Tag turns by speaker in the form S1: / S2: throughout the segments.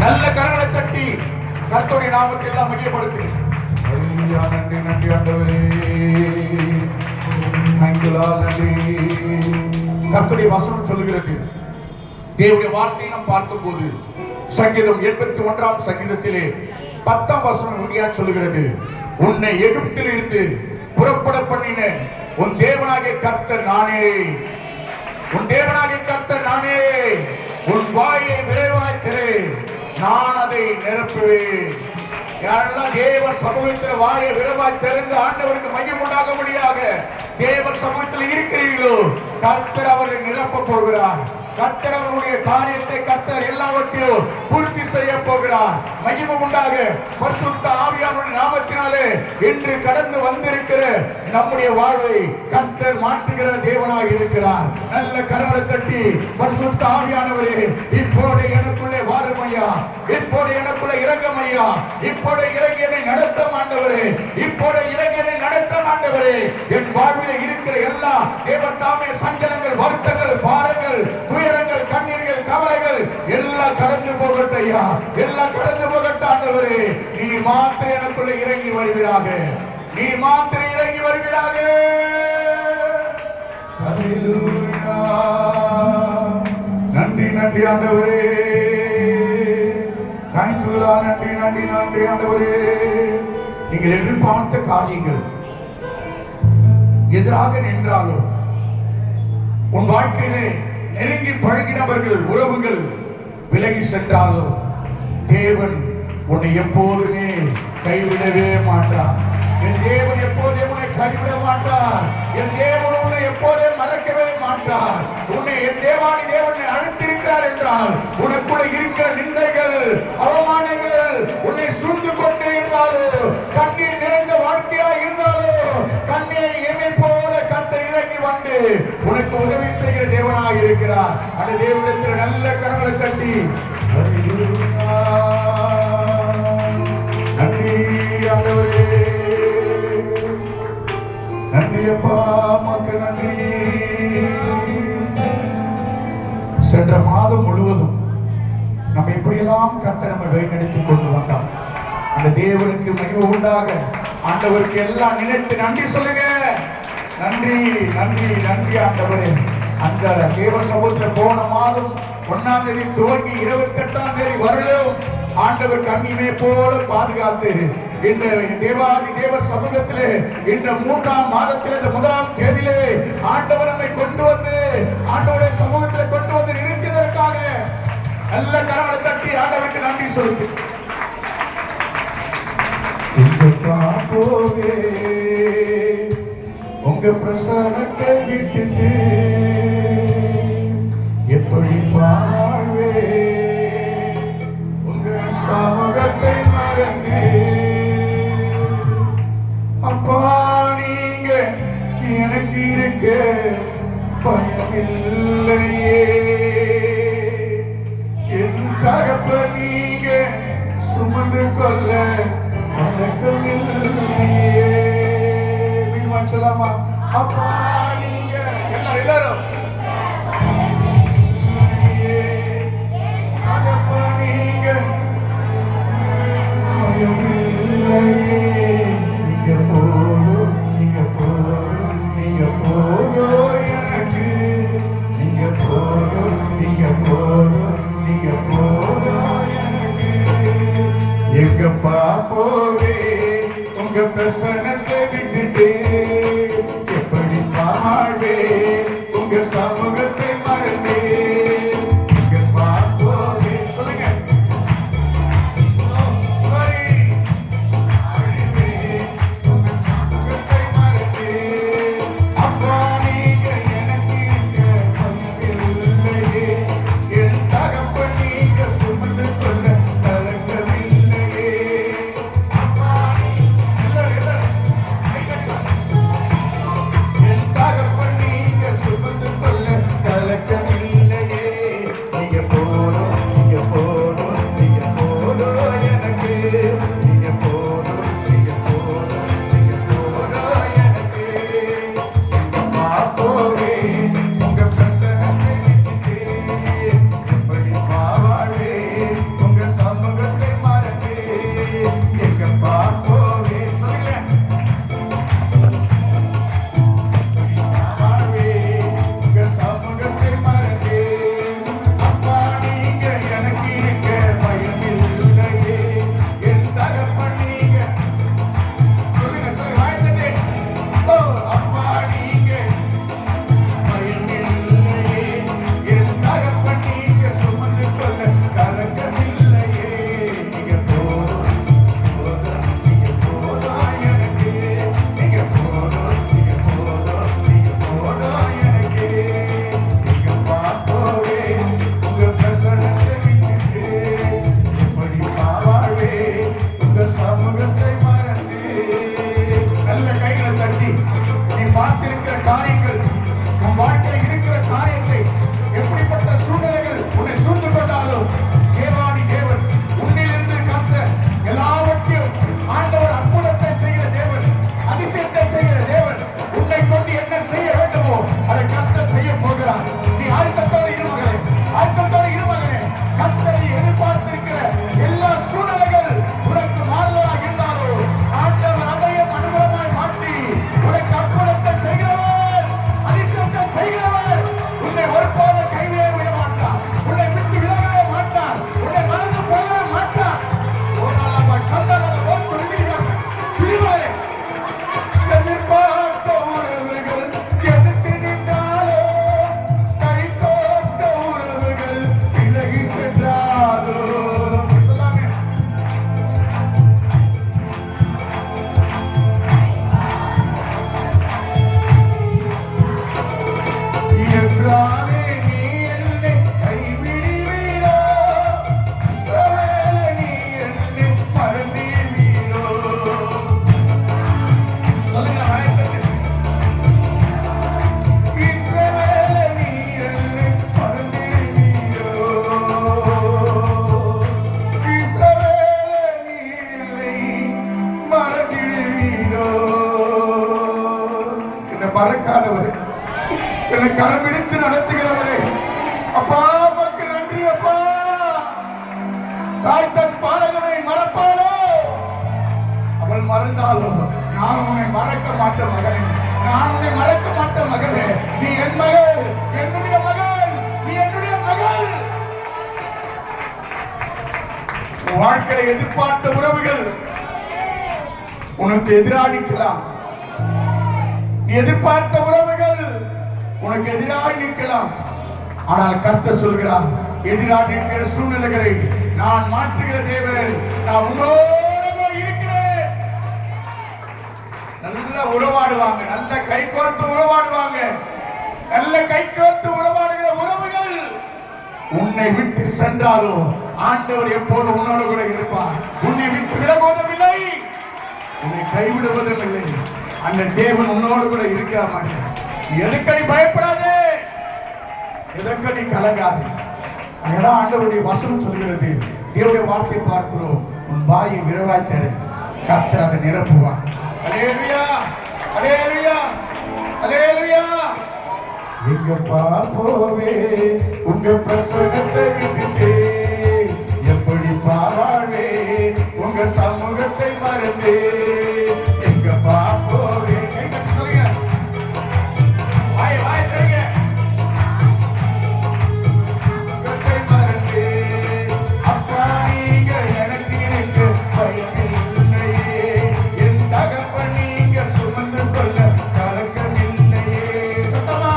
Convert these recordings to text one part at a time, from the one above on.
S1: நல்ல கரங்களை தட்டி கர்த்தருடைய நாமத்தை எல்லாம் மையப்படுத்தி நன்றி நன்றி ஆண்டவரே, நன்றி. கர்த்தருடைய வசனம் சொல்லுகிறது, தேவனுடைய வார்த்தையை நாம் பார்க்கும் போது சங்கீதம் 81 சங்கீதத்திலே 10 வசனம் உறுதியாக சொல்லுகிறது, உன்னை எகிப்தில் இருந்து புறப்பட பண்ணின உன் தேவனாகிய கர்த்தர் நானே, உன் தேவனாகிய கர்த்தர் நானே, உன் வாயை விரைவாய் திறே, நான் அதை நிரப்புவேன். யாரெல்லாம் தேவ சமூகத்தில் வாயை விரைவாய் திறந்து ஆண்டவருக்கு மையம் உண்டாக முடியாத தேவ சமூகத்தில் இருக்கிறீர்களோ, கர்த்தர் அவர்களை நிரப்ப போகிறார். கர்த்தர் அவருடைய காரியத்தை கர்த்தர் எல்லாவற்றையும் பூர்த்தி செய்ய போகிறார். மகிமை உண்டாக பரிசுத்த ஆவியானவருடைய நாமத்தினாலே இன்று கடந்து வந்திருக்கிற நம்முடைய வாழ்வை கர்த்தர் மாற்றுகிற தேவனாக இருக்கிறார். நல்ல கரங்களை தட்டி பரிசுத்த ஆவியானவரே, இப்போது எனக்குள்ளே வாரும் ஐயா, இப்போது எனக்குள்ள இறங்கும் ஐயா, இப்போது இறங்கி என்னை நடத்த ஆண்டவரே, இப்போது இறங்கி என்னை நடத்த ஆண்டவரே. என் வாழ்வில் இருக்கிற எல்லா தேவத்தாமே சஞ்சலங்கள், வருத்தங்கள், பாரங்கள், துயரங்கள், கண்ணீர்கள், கவலைகள் எல்லாம் கடந்து போகட்டும் ஐயா, எல்லாம் கடந்து போகட்டும் ஆண்டவரே. நீ மாத்திரம் எனக்குள்ள இறங்கி வருவீராக, நீ மாத்திரம் இறங்கி வருவீராக. ஹல்லேலூயா. நன்றி நன்றி ஆண்டவரே, தேங்க்யூலா. நன்றி நன்றி நன்றி ஆண்டவரே. நீங்கள் எதிர்பார்த்த காரியங்கள் எதிராக நின்றாலும், உன் வாழ்க்கையிலே நெருங்கி பழகினவர்கள், உறவுகள் விலகி சென்றாலும், தேவன் உன்னை எப்போதுமே கைவிடவே மாட்டார். என் தேவன் எப்போதே உன்னை கைவிட மாட்டார். என் தேவன் உன்னை எப்போதே மறக்கவே மாட்டார். உன்னை என் தேவானி தேவனை அழைத்திருக்கிறார் என்றால், உனக்குள்ள இருக்கிற நிந்தைகள், அவமானங்கள் உன்னை சூழ்ந்து கொண்டே இருந்தாலும், கண்ணீர் நிறைந்த வாழ்க்கையா இருந்தாலும், கண்ணீரை என்னை போல கர்த்தர் இறங்கி வந்து உனக்கு உதவி செய்கிற தேவனாக இருக்கிறார். அந்த தேவனிடத்தில் நல்ல கரங்களை தட்டி நன்றி ஆண்டவரே, நன்றி அப்பா, மக்கள் நன்றி. சென்ற மாதம் முழுவதும் நம்ம எப்படியெல்லாம் கர்த்தர் நம்ம வழிநடத்திக் கொண்டு வந்தார். அந்த தேவனுக்கு மகிமை உண்டாக ஆண்டவருக்கு எல்லாம் நினைத்து நன்றி சொல்லுங்க. நன்றி நன்றி நன்றி ஆண்டவரே. அந்த தேவ சமூகத்தில் போன மாதம் 1ஆம் தேதி துவங்கி 28ஆம் தேதி வரலும் ஆண்டவர் கண்ணிமே போல பாதுகாத்து இந்த தேவாதி தேவ சமூகத்திலே இந்த 3ஆம் மாதத்திலே இந்த 1ஆம் தேதியிலே ஆண்டவர் நம்மை கொண்டு வந்து ஆண்டவருடைய சமூகத்திலே கொண்டு வந்து நிறுத்தியதற்காக நல்ல கரங்களை தட்டி ஆண்டவருக்கு நன்றி சொல்லு. உங்க பிரசனத்தை விட்டுட்டு எப்படி வாழ்வே, உங்க சமூகத்தை மறந்து அப்பா நீங்க எனக்கு இருக்க பயமில்லையே, என் தகப்ப நீங்க சுமந்து கொள்ள மறக்கவில்லையே. சொல்லலாமா? அப்பா நீங்க எல்லாரும் எங்கப்பா போவே உங்க பிரசனத்தை விட்டுட்டு எப்படி வாழ்வே, உங்க சமூகத்தை மறந்தே. எங்கப்பா போவே சொல்லுங்க. தாய் தன் பாலகனை மறப்பாளோ? அவள் மறந்தாலும் நான் உன்னை மறக்க மாட்டேன் மகனே, நான் உன்னை மறக்க மாட்டேன் மகனே. நீ என் மகள், என்னுடைய மகள், நீ என்னுடைய மகள். வாழ்க்கையை எதிர்பார்த்த உறவுகள் உனக்கு எதிராக நிற்கலாம். நீ எதிர்பார்த்த உறவுகள் உனக்கு எதிராக நிற்கலாம். ஆனால் கர்த்தர் சொல்கிறார், எதிராக நிற்கிற சூழ்நிலைகளை நான் மாற்றுகிற தேவன், நான் உன்னோடு இருக்கிறேன். நல்ல உறவாடுவாங்க, நல்ல கை கோர்த்து உறவாடுவாங்க. நல்ல கை கோர்த்து உறவாடுகிற உறவுகள் உன்னை விட்டு சென்றாலும் ஆண்டவர் எப்போது உன்னோடு கூட இருப்பார். உன்னை விட்டு விலகுவதுமில்லை, உன்னை கைவிடுவதுமில்லை. அந்த தேவன் உன்னோடு கூட இருக்கிற மாட்டேன். எதுக்கடி பயப்படாதே, எதற்கடி கலங்காது. அதனால ஆண்டவருடைய வசனம் சொல்கிறது, தேவனுடைய வார்த்தை பார்க்கிறோம், உன் வாயை விரைவாய் தர கர்த்தர் அதை நிரப்புவார். அல்லேலூயா, அல்லேலூயா, அல்லேலூயா. எங்க பாப்போவே உங்க பிரசன்னத்தை விட்டுட்டே, எப்படி பாவாழே உங்க சமூகத்தை மறந்தே. எங்க பாப்போவே சொல்லுங்க, வாய் வாய் சொல்லுங்க. சமூகத்தை மறந்தே, அப்பா நீங்க எனக்கு எனக்கு பயமில்லையே, என் தகப்பன் நீங்க சுமந்து கொள்ள கலக்கமில்லையே. சுத்தமா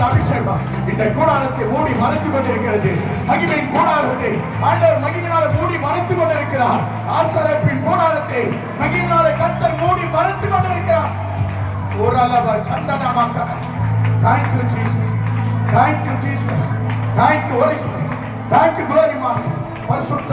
S1: அபிஷேகம் இந்த கூடாரத்தை மூடி மறைத்துக் கொண்டிருக்கிறது. மகிமையின் கூடாரத்தை ஆண்டவர் மகிமையினால மூடி மறைத்துக் கொண்டிருக்கிறார். ஆசரிப்பின் கூடாரத்தை மகிமையினால கர்த்தர் மூடி மறைத்துக் கொண்டிருக்கிறார். ஓரளவு சந்தனமாக்க. Thank you Jesus, thank you Jesus, thank you Holy Spirit, thank you Glory Master.